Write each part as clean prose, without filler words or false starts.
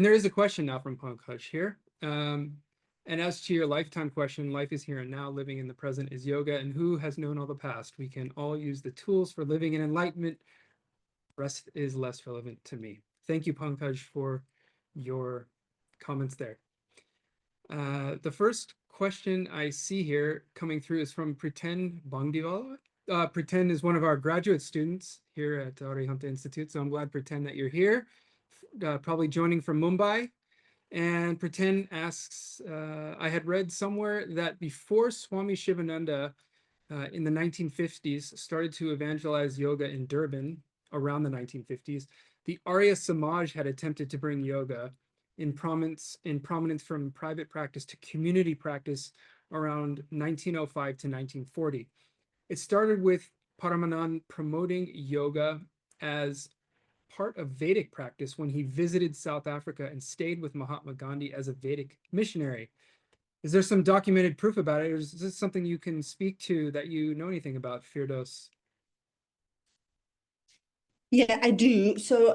and there is a question now from Pankaj here. And as to your lifetime question, life is here and now, living in the present is yoga, and who has known all the past? We can all use the tools for living in enlightenment. Rest is less relevant to me. Thank you, Pankaj, for your comments there. The first question I see here coming through is from Pretend Bangdiwala. Pretend is one of our graduate students here at Arihanta Institute, so I'm glad, Pretend, that you're here, probably joining from Mumbai. And Pretend asks, I had read somewhere that before Swami Shivananda in the 1950s started to evangelize yoga in Durban around the 1950s, the Arya Samaj had attempted to bring yoga in prominence from private practice to community practice around 1905 to 1940. It started with Paramanand promoting yoga as part of Vedic practice when he visited South Africa and stayed with Mahatma Gandhi as a Vedic missionary. Is there some documented proof about it, or is this something you can speak to that you know anything about, Firdose? Yeah, I do. So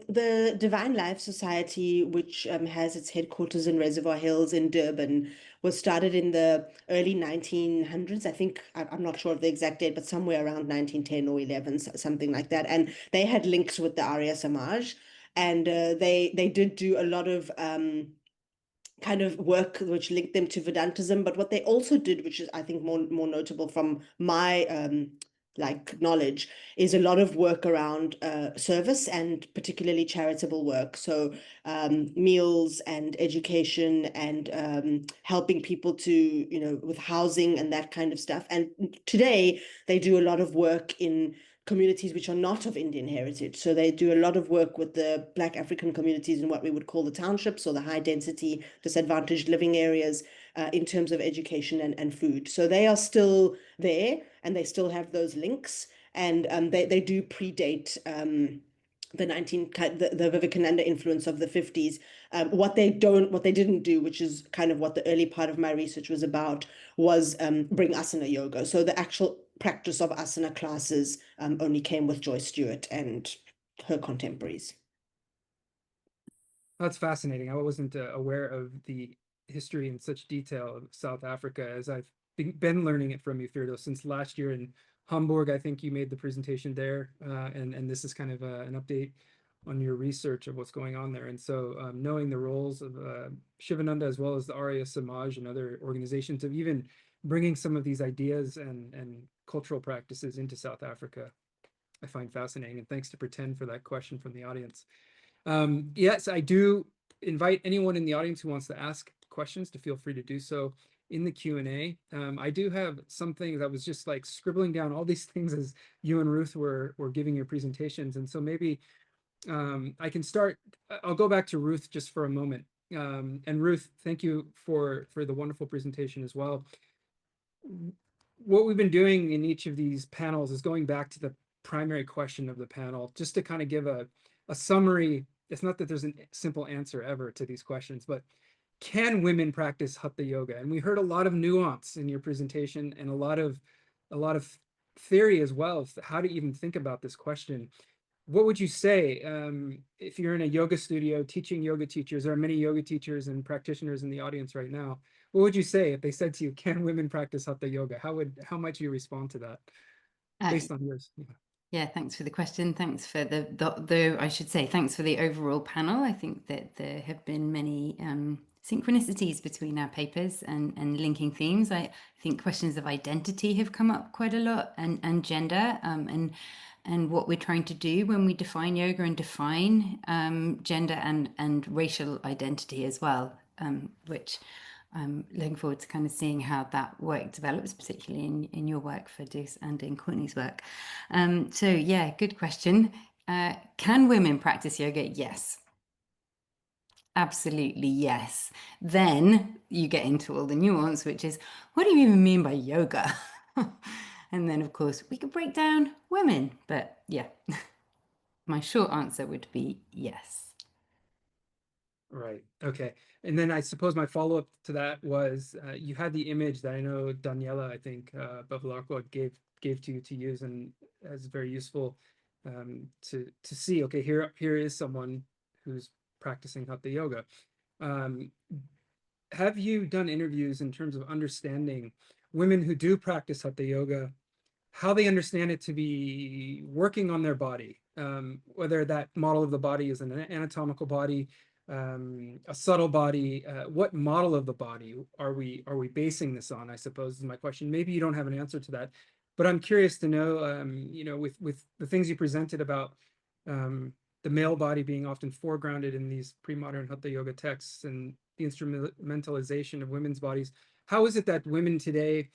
the Divine Life Society, which has its headquarters in Reservoir Hills in Durban, was started in the early 1900s. I think, I'm not sure of the exact date, but somewhere around 1910 or 11, something like that. And they had links with the Arya Samaj, and they did do a lot of kind of work which linked them to Vedantism. But what they also did, which is I think more notable from my like knowledge, is a lot of work around service and particularly charitable work. So meals and education and helping people to, you know, with housing and that kind of stuff. And today they do a lot of work in communities which are not of Indian heritage. So they do a lot of work with the Black African communities in what we would call the townships or the high density disadvantaged living areas in terms of education and food. So they are still there and they still have those links, and they do predate the Vivekananda influence of the 50s. What they didn't do, which is kind of what the early part of my research was about, was bring asana yoga. So the actual practice of asana classes only came with Joy Stewart and her contemporaries. That's fascinating. I wasn't aware of the history in such detail of South Africa, as I've been learning it from you, Firdose, since last year in Hamburg. I think you made the presentation there, and this is kind of an update on your research of what's going on there. And so knowing the roles of Shivananda as well as the Arya Samaj and other organizations of even bringing some of these ideas and cultural practices into South Africa, I find fascinating. And thanks to Pretend for that question from the audience. Yes, I do invite anyone in the audience who wants to ask questions to feel free to do so in the Q&A. I do have some things. I was just like scribbling down all these things as you and Ruth were giving your presentations. And so maybe I can start. I'll go back to Ruth just for a moment. And Ruth, thank you for the wonderful presentation as well. What we've been doing in each of these panels is going back to the primary question of the panel, just to kind of give a summary. It's not that there's a simple answer ever to these questions, but can women practice Hatha yoga? And we heard a lot of nuance in your presentation and a lot of theory as well of how to even think about this question. What would you say if you're in a yoga studio teaching yoga teachers? There are many yoga teachers and practitioners in the audience right now. What would you say if they said to you, can women practice Hatha yoga? How might you respond to that based on yours? Yeah, thanks for the question. Thanks for I should say, thanks for the overall panel. I think that there have been many synchronicities between our papers and linking themes. I think questions of identity have come up quite a lot, and gender, and what we're trying to do when we define yoga and define gender and racial identity as well, which I'm looking forward to kind of seeing how that work develops, particularly in your work, Firdose, and in Courtney's work. So yeah, good question. Can women practice yoga? Yes. Absolutely, yes. Then you get into all the nuance, which is, what do you even mean by yoga? And then, of course, we could break down women. But yeah, my short answer would be yes. Right. Okay. And then I suppose my follow-up to that was you had the image that I know Daniela, I think, Bevilacqua gave to you to use, and as very useful to see. Okay, here is someone who's practicing Hatha yoga. Have you done interviews in terms of understanding women who do practice Hatha yoga, how they understand it to be working on their body, whether that model of the body is an anatomical body, a subtle body, what model of the body are we basing this on, I suppose is my question. Maybe you don't have an answer to that, but I'm curious to know, you know, with the things you presented about the male body being often foregrounded in these pre-modern Hatha yoga texts and the instrumentalization of women's bodies, how is it that women today,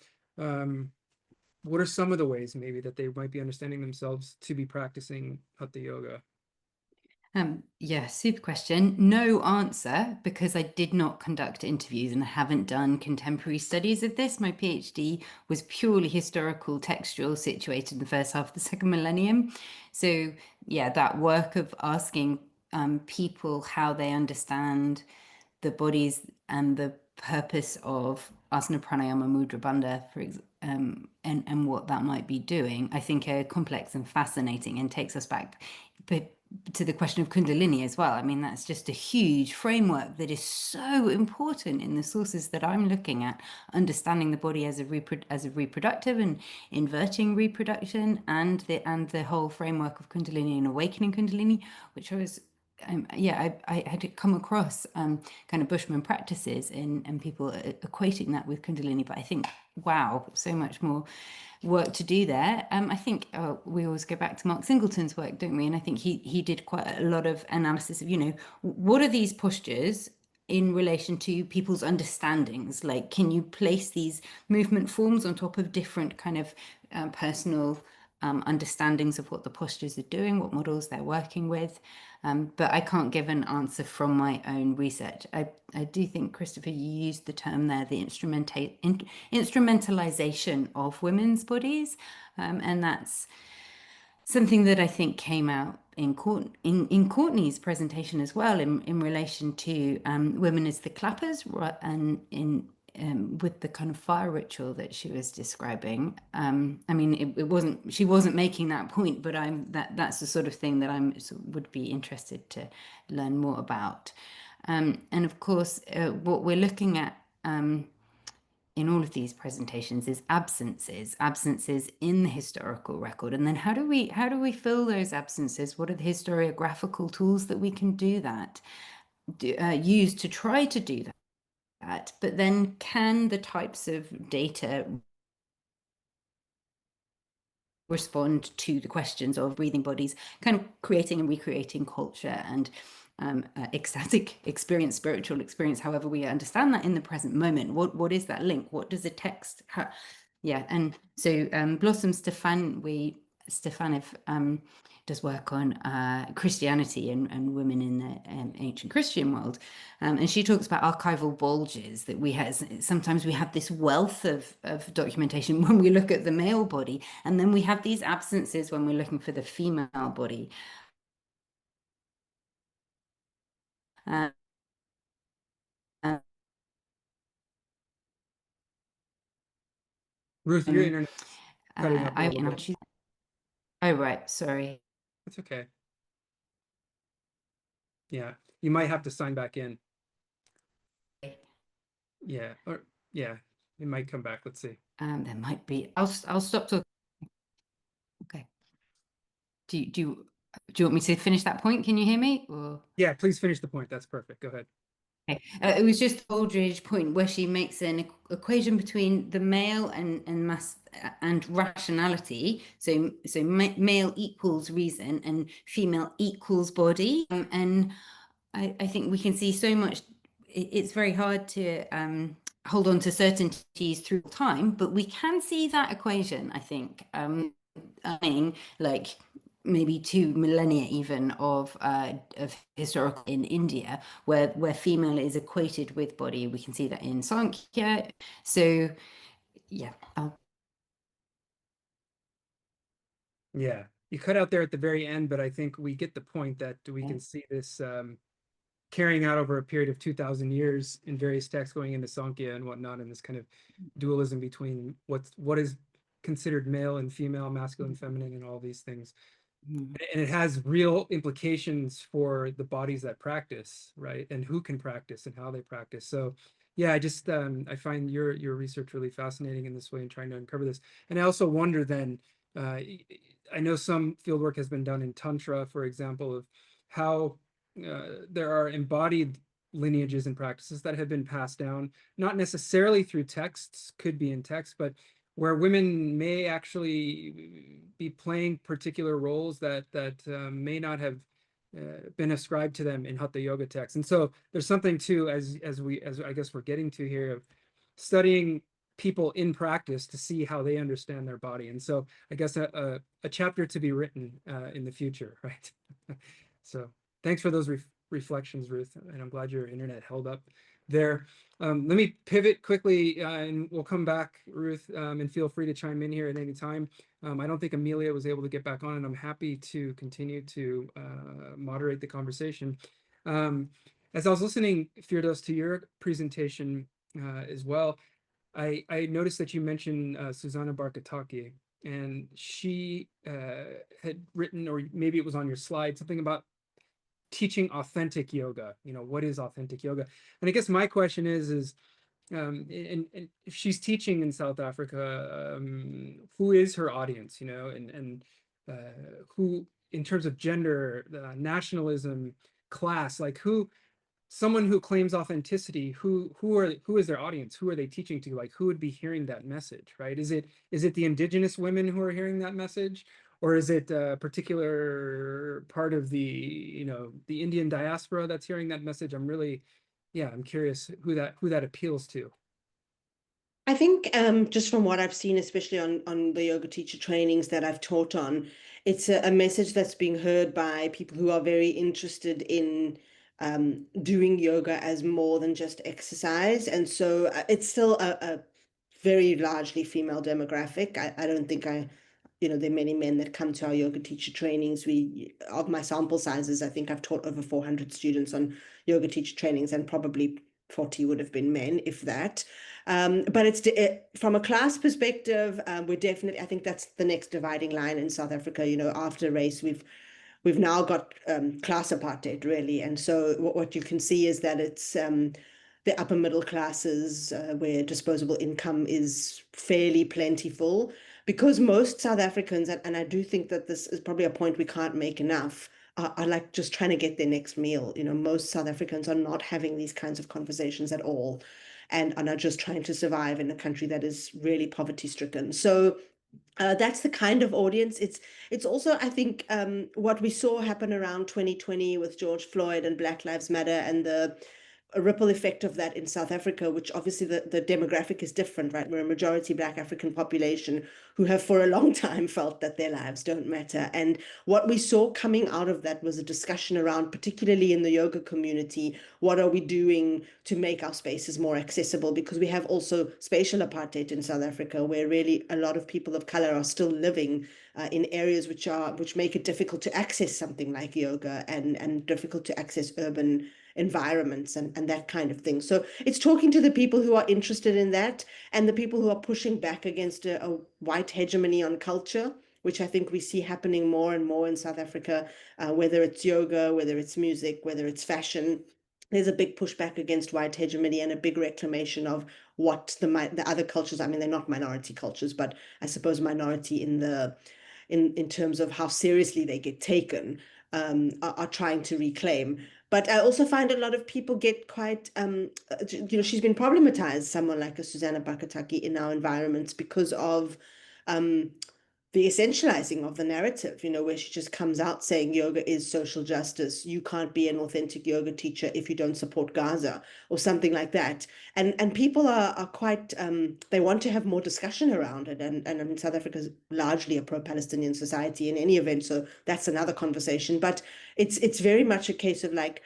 what are some of the ways maybe that they might be understanding themselves to be practicing Hatha yoga? Yeah, super question. No answer, because I did not conduct interviews and I haven't done contemporary studies of this. My PhD was purely historical, textual, situated in the first half of the second millennium. So yeah, that work of asking people how they understand the bodies and the purpose of asana, pranayama, mudra, bandha, and what that might be doing, I think are complex and fascinating, and takes us back to the question of Kundalini as well. I mean, that's just a huge framework that is so important in the sources that I'm looking at, understanding the body as a reproductive and inverting reproduction, and the whole framework of Kundalini and awakening Kundalini, which I was I had come across kind of Bushman practices and people equating that with Kundalini, but I think, wow, so much more work to do there. I think we always go back to Mark Singleton's work, don't we? And I think he did quite a lot of analysis of, you know, what are these postures in relation to people's understandings? Like, can you place these movement forms on top of different kind of personal understandings of what the postures are doing, what models they're working with? But I can't give an answer from my own research. I do think, Christopher, you used the term there, the instrumentalization of women's bodies, and that's something that I think came out in Courtney's presentation as well, in relation to women as the clappers, and with the kind of fire ritual that she was describing. I mean, it wasn't, she wasn't making that point, but that's the sort of thing that would be interested to learn more about. And of course, what we're looking at in all of these presentations is absences in the historical record. And then how do we fill those absences? What are the historiographical tools that we can do that, use to try to do that? But then can the types of data respond to the questions of breathing bodies, kind of creating and recreating culture and ecstatic experience, spiritual experience, however we understand that in the present moment? What is that link? What does a text have? Yeah, and so Blossom Stefanov does work on Christianity and women in the ancient Christian world, and she talks about archival bulges that we have. Sometimes we have this wealth of documentation when we look at the male body, and then we have these absences when we're looking for the female body. Ruth, your internet's cutting up a little bit. Oh, right, sorry. That's okay. Yeah, you might have to sign back in. Yeah, or yeah, it might come back. Let's see. There might be. I'll stop talking. Okay. Do you want me to finish that point? Can you hear me? Or... Yeah, please finish the point. That's perfect. Go ahead. Okay. It was just Aldridge's point where she makes an equation between the male and mass and rationality. So male equals reason and female equals body. And I think we can see so much. It's very hard to hold on to certainties through time, but we can see that equation, I think, like maybe 2 millennia even of historical in India, where female is equated with body. We can see that in Sankhya. So yeah. Yeah, you cut out there at the very end, but I think we get the point that we can see this carrying out over a period of 2,000 years in various texts going into Sankhya and whatnot, and this kind of dualism between what is considered male and female, masculine, feminine, and all these things. And it has real implications for the bodies that practice, right? And who can practice and how they practice. So yeah, I just I find your research really fascinating in this way and trying to uncover this. And I also wonder then, I know some fieldwork has been done in Tantra, for example, of how there are embodied lineages and practices that have been passed down, not necessarily through texts, could be in text, but where women may actually be playing particular roles that may not have been ascribed to them in Hatha Yoga texts. And so there's something too, as I guess we're getting to here, of studying people in practice to see how they understand their body. And so I guess a chapter to be written in the future, right? So thanks for those reflections, Ruth, and I'm glad your internet held up there. Let me pivot quickly and we'll come back, Ruth, and feel free to chime in here at any time. I don't think Amelia was able to get back on, and I'm happy to continue to moderate the conversation. As I was listening, Firdose, to your presentation as well, I noticed that you mentioned Susanna Barkataki, and she had written, or maybe it was on your slide, something about teaching authentic yoga. What is authentic yoga? And I guess my question is and if she's teaching in South Africa, who is her audience? And who, in terms of gender, nationalism, class, like someone who claims authenticity, who is their audience? Who are they teaching to? Like, who would be hearing that message, right? Is it the indigenous women who are hearing that message? Or is it a particular part of the Indian diaspora that's hearing that message? I'm curious who that appeals to. I think just from what I've seen, especially on the yoga teacher trainings that I've taught on, it's a message that's being heard by people who are very interested in doing yoga as more than just exercise. And so it's still a very largely female demographic. I don't think there are many men that come to our yoga teacher trainings. Of my sample sizes, I think I've taught over 400 students on yoga teacher trainings, and probably 40 would have been men, if that. But from a class perspective, we're definitely, I think that's the next dividing line in South Africa. After race, we've now got class apartheid, really. And so what you can see is that it's the upper middle classes where disposable income is fairly plentiful, because most South Africans, and I do think that this is probably a point we can't make enough, are like just trying to get their next meal. Most South Africans are not having these kinds of conversations at all, and are just trying to survive in a country that is really poverty stricken. So that's the kind of audience. It's also, I think, what we saw happen around 2020 with George Floyd and Black Lives Matter, and the ripple effect of that in South Africa, which obviously the demographic is different, right? We're a majority Black African population who have for a long time felt that their lives don't matter. And what we saw coming out of that was a discussion around, particularly in the yoga community, what are we doing to make our spaces more accessible? Because we have also spatial apartheid in South Africa, where really a lot of people of color are still living in areas which make it difficult to access something like yoga, and difficult to access urban environments and that kind of thing. So it's talking to the people who are interested in that, and the people who are pushing back against a white hegemony on culture, which I think we see happening more and more in South Africa, whether it's yoga, whether it's music, whether it's fashion. There's a big pushback against white hegemony, and a big reclamation of what the other cultures, I mean, they're not minority cultures, but I suppose minority in terms of how seriously they get taken, are trying to reclaim. But I also find a lot of people get quite, she's been problematized, someone like a Susanna Bakataki, in our environments because of the essentializing of the narrative, where she just comes out saying yoga is social justice. You can't be an authentic yoga teacher if you don't support Gaza, or something like that. And people are quite, they want to have more discussion around it. And I mean, South Africa is largely a pro-Palestinian society in any event, so that's another conversation. But it's very much a case of like,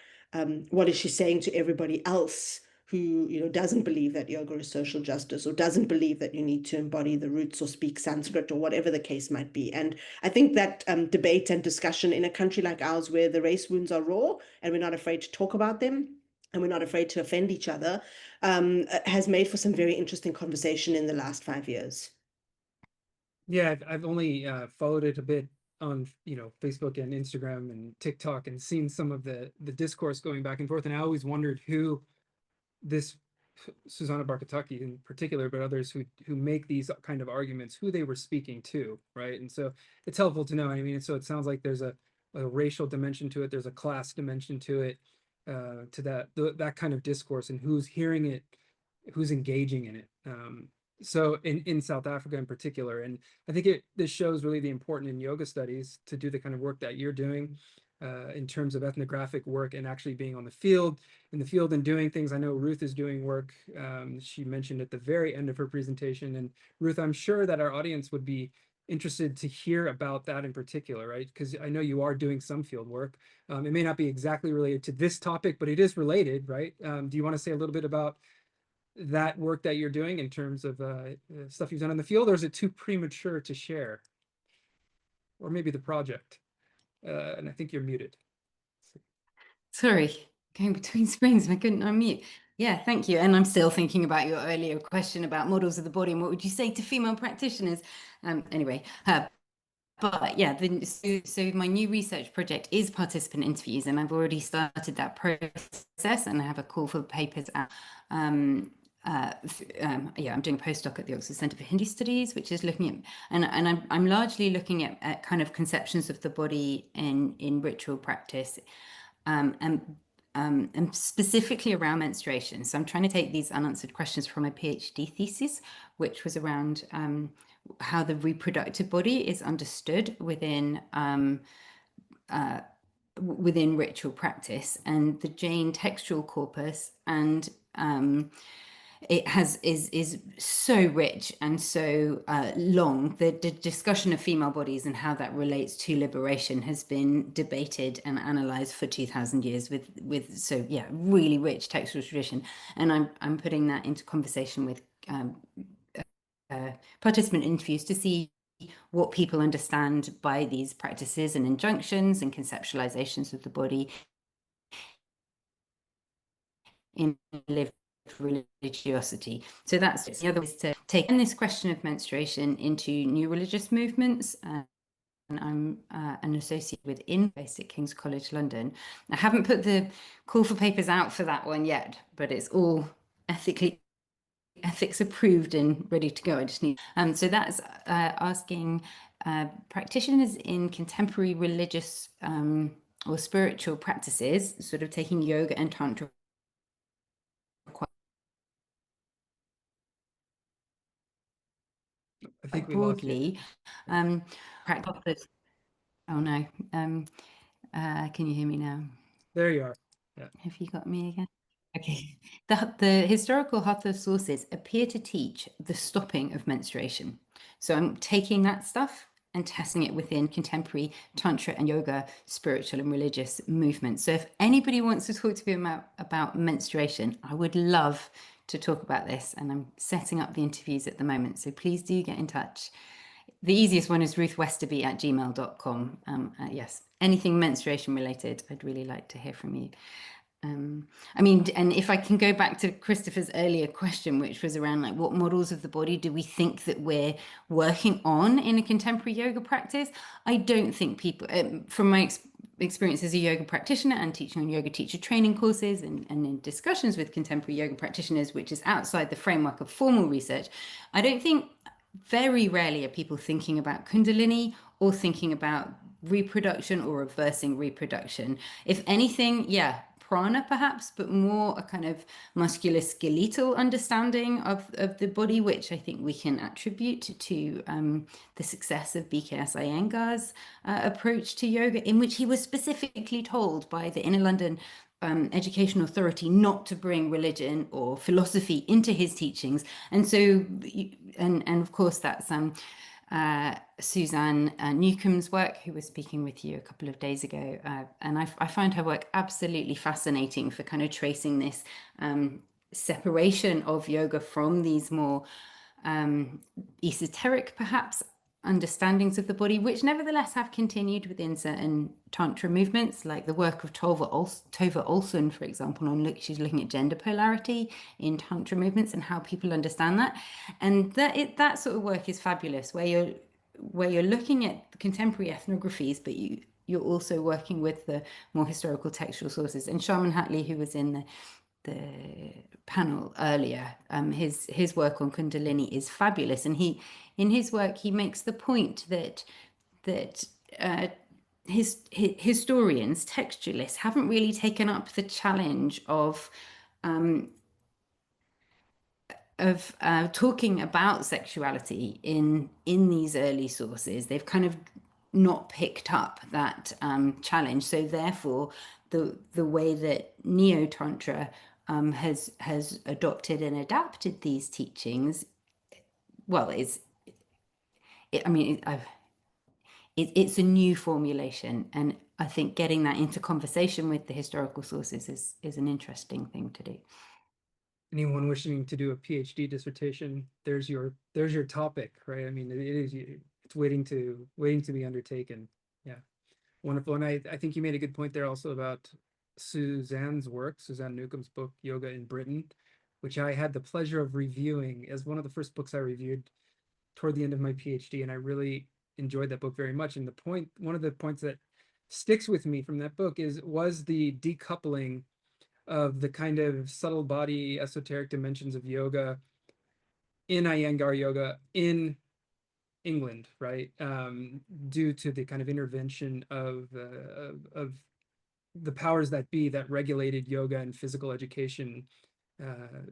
what is she saying to everybody else who doesn't believe that yoga is social justice, or doesn't believe that you need to embody the roots or speak Sanskrit, or whatever the case might be. And I think that debate and discussion in a country like ours, where the race wounds are raw and we're not afraid to talk about them, and we're not afraid to offend each other, has made for some very interesting conversation in the last 5 years. Yeah, I've only followed it a bit on, you know, Facebook and Instagram and TikTok and seen some of the discourse going back and forth, and I always wondered who this Susanna Barkataki in particular, but others who make these kind of arguments, who they were speaking to, right? And so it's helpful to know. I mean, so it sounds like there's a racial dimension to it, there's a class dimension to it, to that kind of discourse, and who's hearing it, who's engaging in it. So in South Africa in particular, and I think this shows really the importance in yoga studies to do the kind of work that you're doing, in terms of ethnographic work and actually being on the field, in the field and doing things. I know Ruth is doing work, she mentioned at the very end of her presentation. And Ruth, I'm sure that our audience would be interested to hear about that in particular, right? Because I know you are doing some field work. It may not be exactly related to this topic, but it is related, right? Do you want to say a little bit about that work that you're doing in terms of stuff you've done in the field, or is it too premature to share? Or maybe the project? And I think you're muted. Sorry, going between screens, I couldn't unmute. Yeah, thank you. And I'm still thinking about your earlier question about models of the body and what would you say to female practitioners? Anyway, but yeah, so my new research project is participant interviews, and I've already started that process, and I have a call for the papers out. Yeah, I'm doing a postdoc at the Oxford Centre for Hindu Studies, which is looking at, and I'm largely looking at kind of conceptions of the body in ritual practice, and specifically around menstruation. So I'm trying to take these unanswered questions from my PhD thesis, which was around how the reproductive body is understood within ritual practice, and the Jain textual corpus, and it is so rich and so long. The discussion of female bodies and how that relates to liberation has been debated and analysed for 2,000 years with so yeah, really rich textual tradition. And I'm putting that into conversation with participant interviews to see what people understand by these practices and injunctions and conceptualizations of the body in lived religiosity. So that's the other way, is to take this question of menstruation into new religious movements. And I'm an associate with InBase at King's College London. I haven't put the call for papers out for that one yet, but it's all ethics approved and ready to go. I just need so that's asking practitioners in contemporary religious or spiritual practices, sort of taking yoga and tantra I think we broadly. Oh no. Can you hear me now? There you are. Yeah. Have you got me again? Okay. The historical haṭha sources appear to teach the stopping of menstruation. So I'm taking that stuff and testing it within contemporary tantra and yoga, spiritual and religious movements. So if anybody wants to talk to me about menstruation, I would love to talk about this, and I'm setting up the interviews at the moment. So please do get in touch. The easiest one is ruthwestoby@gmail.com. Yes, anything menstruation related, I'd really like to hear from you. I mean, and if I can go back to Christopher's earlier question, which was around like what models of the body do we think that we're working on in a contemporary yoga practice? I don't think people, from my experience as a yoga practitioner and teaching on yoga teacher training courses and in discussions with contemporary yoga practitioners, which is outside the framework of formal research, I don't think, very rarely are people thinking about Kundalini or thinking about reproduction or reversing reproduction. If anything, yeah, prana perhaps, but more a kind of musculoskeletal understanding of the body, which I think we can attribute to the success of B.K.S. Iyengar's approach to yoga, in which he was specifically told by the Inner London Education Authority not to bring religion or philosophy into his teachings. And so, and of course, that's Suzanne Newcomb's work, who was speaking with you a couple of days ago. And I find her work absolutely fascinating for kind of tracing this separation of yoga from these more esoteric, perhaps, understandings of the body, which nevertheless have continued within certain tantra movements, like the work of Tova Olsen, for example. She's looking at gender polarity in tantra movements and how people understand that. And that sort of work is fabulous, where you're where you're looking at contemporary ethnographies, but you're also working with the more historical textual sources. And Sharman Hatley, who was in the panel earlier, his work on Kundalini is fabulous, and in his work he makes the point that historians, textualists, haven't really taken up the challenge of talking about sexuality in these early sources. They've kind of not picked up that challenge. So therefore, the way that Neo Tantra has adopted and adapted these teachings, well, it's a new formulation, and I think getting that into conversation with the historical sources is an interesting thing to do. Anyone wishing to do a PhD dissertation, there's your topic, right? I mean, it's waiting to be undertaken. Yeah, wonderful. And I think you made a good point there also about Suzanne's work, Suzanne Newcomb's book, Yoga in Britain, which I had the pleasure of reviewing as one of the first books I reviewed toward the end of my PhD, and I really enjoyed that book very much. And one of the points that sticks with me from that book was the decoupling of the kind of subtle body esoteric dimensions of yoga in Iyengar yoga in England, right? Due to the kind of intervention of the powers that be that regulated yoga and physical education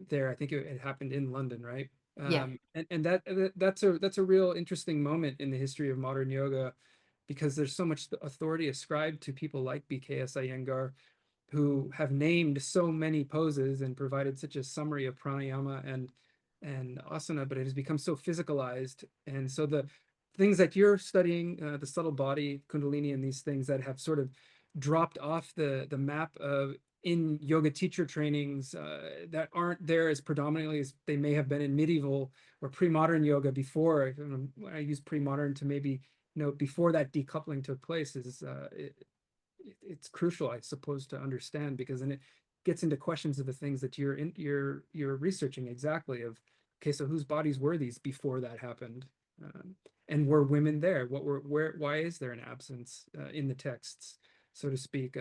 there. I think it happened in London, right? Yeah. And that's a real interesting moment in the history of modern yoga, because there's so much authority ascribed to people like B.K.S. Iyengar, who have named so many poses and provided such a summary of pranayama and asana, but it has become so physicalized. And so the things that you're studying, the subtle body, Kundalini, and these things that have sort of dropped off the map of in yoga teacher trainings that aren't there as predominantly as they may have been in medieval or pre-modern yoga before. I use pre-modern to maybe before that decoupling took place, it's crucial, I suppose, to understand, because then it gets into questions of the things that you're researching exactly. Of, okay, so whose bodies were these before that happened, and were women there? Why is there an absence in the texts, so to speak,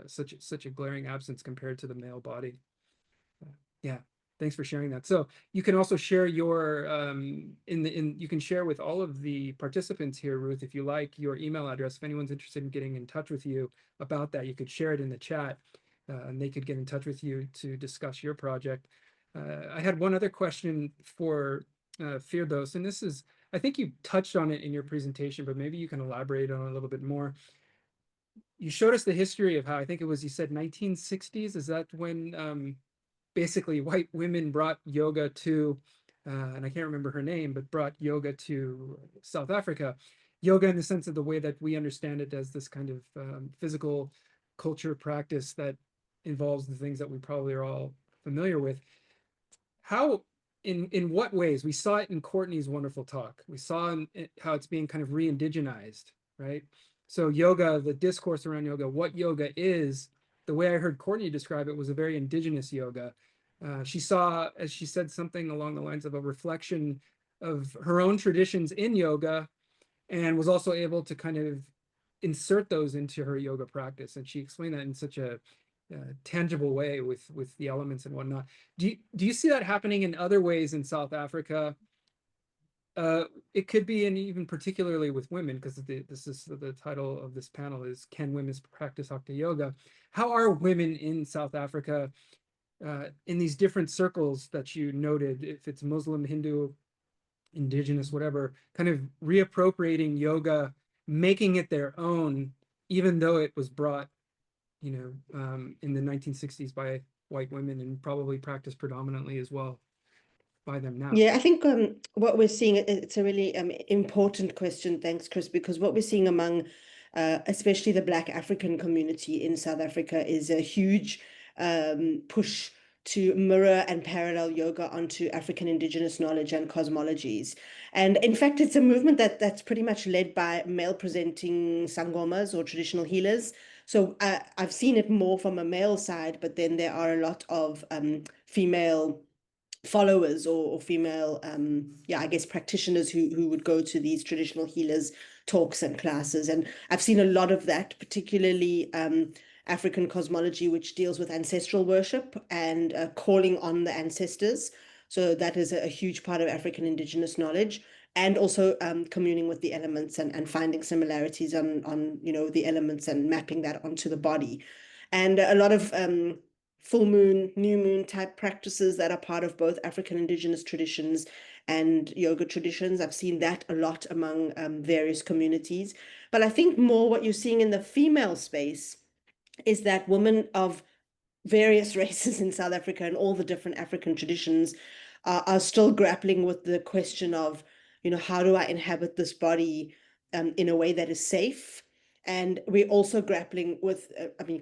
such a glaring absence compared to the male body? Yeah, thanks for sharing that. So you can also share your you can share with all of the participants here, Ruth, if you like, your email address. If anyone's interested in getting in touch with you about that, you could share it in the chat, and they could get in touch with you to discuss your project. I had one other question for Firdose, and this is, I think you touched on it in your presentation, but maybe you can elaborate on it a little bit more. You showed us the history of how, I think it was, you said 1960s. Is that when basically white women brought yoga to, and I can't remember her name, but brought yoga to South Africa? Yoga in the sense of the way that we understand it, as this kind of physical culture practice that involves the things that we probably are all familiar with. How, in what ways? We saw it in Courtney's wonderful talk. We saw how it's being kind of re-indigenized, right? So yoga, the discourse around yoga, what yoga is, the way I heard Courtney describe it was a very indigenous yoga. She saw, as she said, something along the lines of a reflection of her own traditions in yoga, and was also able to kind of insert those into her yoga practice. And she explained that in such a tangible way with the elements and whatnot. Do you see that happening in other ways in South Africa? It could be, and even particularly with women, because this is the title of this panel is, Can Women Practice Haṭha Yoga? How are women in South Africa, in these different circles that you noted, if it's Muslim, Hindu, indigenous, whatever, kind of reappropriating yoga, making it their own, even though it was brought, in the 1960s by white women, and probably practiced predominantly as well by them now? Yeah, I think what we're seeing, it's a really important question. Thanks, Chris, because what we're seeing among especially the Black African community in South Africa is a huge push to mirror and parallel yoga onto African indigenous knowledge and cosmologies. And in fact, it's a movement that's pretty much led by male presenting sangomas or traditional healers. So I've seen it more from a male side, but then there are a lot of female followers or female, I guess practitioners who would go to these traditional healers talks and classes. And I've seen a lot of that, particularly African cosmology, which deals with ancestral worship and calling on the ancestors. So that is a huge part of African indigenous knowledge, and also communing with the elements and finding similarities on the elements and mapping that onto the body. And a lot of full moon, new moon type practices that are part of both African indigenous traditions and yoga traditions. I've seen that a lot among various communities. But I think more what you're seeing in the female space is that women of various races in South Africa and all the different African traditions are still grappling with the question of, how do I inhabit this body in a way that is safe? And we're also grappling with,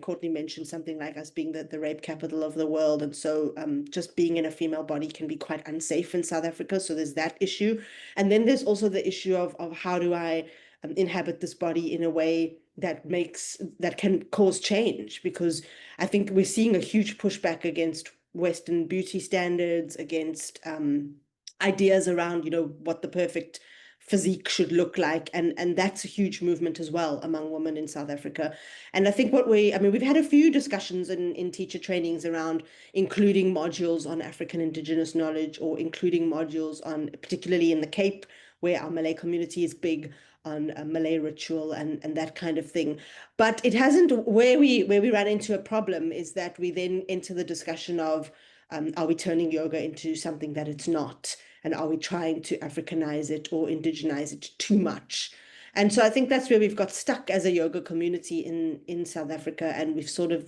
Courtney mentioned something like us being the rape capital of the world. And so just being in a female body can be quite unsafe in South Africa. So there's that issue. And then there's also the issue of how do I inhabit this body in a way that can cause change, because I think we're seeing a huge pushback against Western beauty standards, against ideas around, what the perfect physique should look like. And that's a huge movement as well among women in South Africa. And I think we've had a few discussions in teacher trainings around including modules on African indigenous knowledge, or including modules on, particularly in the Cape, where our Malay community is big, on a Malay ritual and that kind of thing. But it hasn't, where we run into a problem is that we then enter the discussion of, are we turning yoga into something that it's not? And are we trying to Africanize it or indigenize it too much? And so I think that's where we've got stuck as a yoga community in South Africa. And we've sort of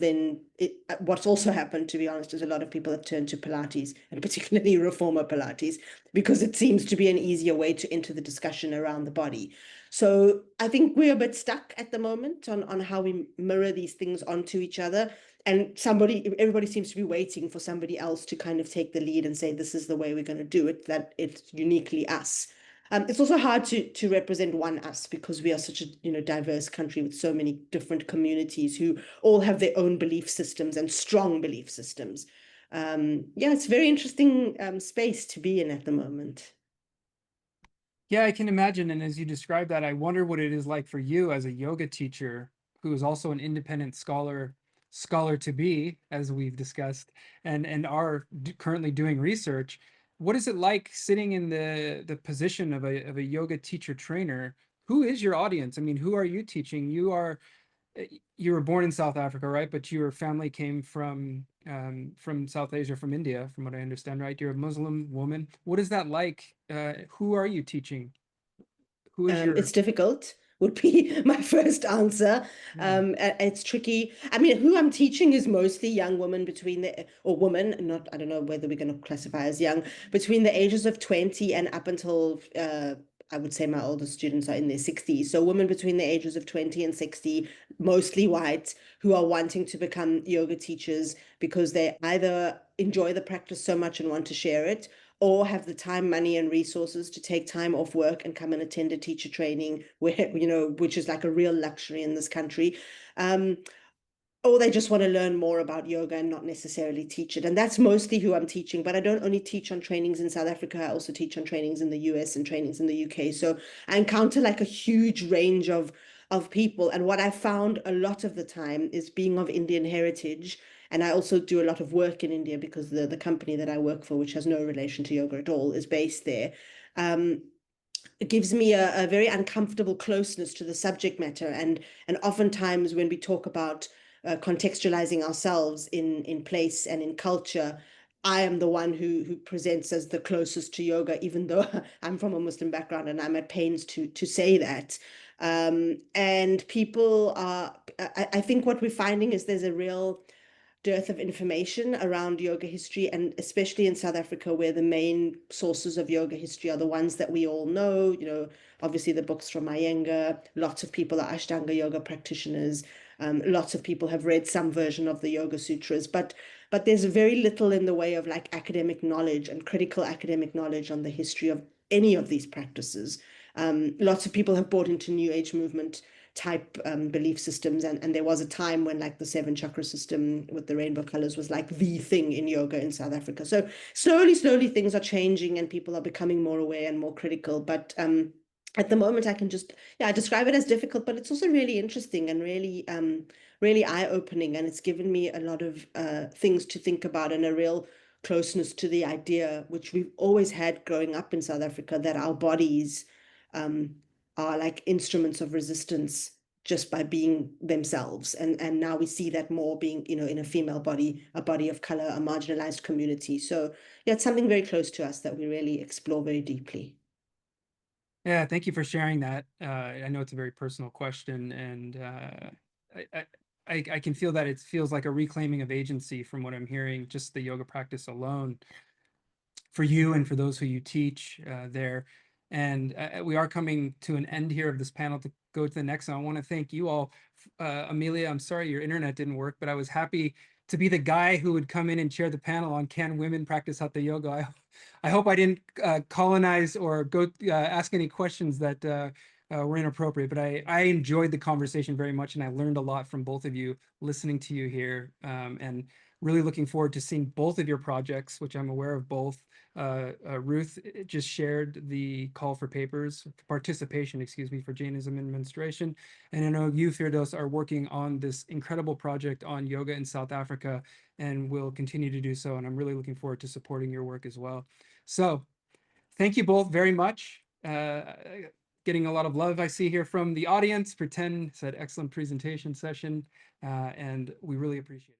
what's also happened, to be honest, is a lot of people have turned to Pilates, and particularly reformer Pilates, because it seems to be an easier way to enter the discussion around the body. So I think we're a bit stuck at the moment on how we mirror these things onto each other. And everybody seems to be waiting for somebody else to kind of take the lead and say, this is the way we're going to do it, that it's uniquely us. It's also hard to represent one us, because we are such a diverse country with so many different communities who all have their own belief systems and strong belief systems. It's a very interesting space to be in at the moment. Yeah, I can imagine. And as you describe that, I wonder what it is like for you as a yoga teacher who is also an independent scholar to be, as we've discussed, and are currently doing research. What is it like sitting in the position of a yoga teacher trainer? Who is your audience? I mean, who are you teaching? You were born in South Africa, right? But your family came from South Asia, from India, from what I understand, right? You're a Muslim woman. What is that like? Who are you teaching? Who is It's difficult, would be my first answer. It's tricky. I mean, who I'm teaching is mostly young women I don't know whether we're going to classify as young, between the ages of 20 and up until, I would say my oldest students are in their 60s. So women between the ages of 20 and 60, mostly white, who are wanting to become yoga teachers because they either enjoy the practice so much and want to share it, or have the time, money, and resources to take time off work and come and attend a teacher training, where, which is like a real luxury in this country. Or they just want to learn more about yoga and not necessarily teach it. And that's mostly who I'm teaching. But I don't only teach on trainings in South Africa, I also teach on trainings in the US and trainings in the UK. So I encounter like a huge range of people. And what I found a lot of the time is, being of Indian heritage, and I also do a lot of work in India because the company that I work for, which has no relation to yoga at all, is based there. It gives me a very uncomfortable closeness to the subject matter. And oftentimes when we talk about contextualizing ourselves in place and in culture, I am the one who presents as the closest to yoga, even though I'm from a Muslim background, and I'm at pains to say that. And people I think what we're finding is there's a real dearth of information around yoga history, and especially in South Africa, where the main sources of yoga history are the ones that we all know, obviously the books from Iyengar. Lots of people are Ashtanga yoga practitioners. Lots of people have read some version of the Yoga Sutras, but there's very little in the way of like academic knowledge and critical academic knowledge on the history of any of these practices. Lots of people have bought into New Age movement type belief systems. And there was a time when like the 7 chakra system with the rainbow colors was like the thing in yoga in South Africa. So slowly things are changing and people are becoming more aware and more critical. But at the moment I can just, I describe it as difficult, but it's also really interesting and really eye-opening. And it's given me a lot of things to think about and a real closeness to the idea, which we've always had growing up in South Africa, that our bodies are like instruments of resistance just by being themselves. And now we see that more being, in a female body, a body of color, a marginalized community. So yeah, it's something very close to us that we really explore very deeply. Yeah, thank you for sharing that. I know it's a very personal question, and I can feel that it feels like a reclaiming of agency from what I'm hearing, just the yoga practice alone, for you and for those who you teach there. And we are coming to an end here of this panel to go to the next one. I want to thank you all. Amelia, I'm sorry your internet didn't work, but I was happy to be the guy who would come in and chair the panel on Can Women Practice Hatha Yoga. I hope I didn't colonize or go ask any questions that were inappropriate, but I enjoyed the conversation very much, and I learned a lot from both of you listening to you here, and really looking forward to seeing both of your projects, which I'm aware of both. Ruth just shared the call for papers, participation, excuse me, for Jainism and menstruation. And I know you, Firdose, are working on this incredible project on yoga in South Africa, and will continue to do so. And I'm really looking forward to supporting your work as well. So thank you both very much. Getting a lot of love I see here from the audience. Pretend said excellent presentation session, and we really appreciate it.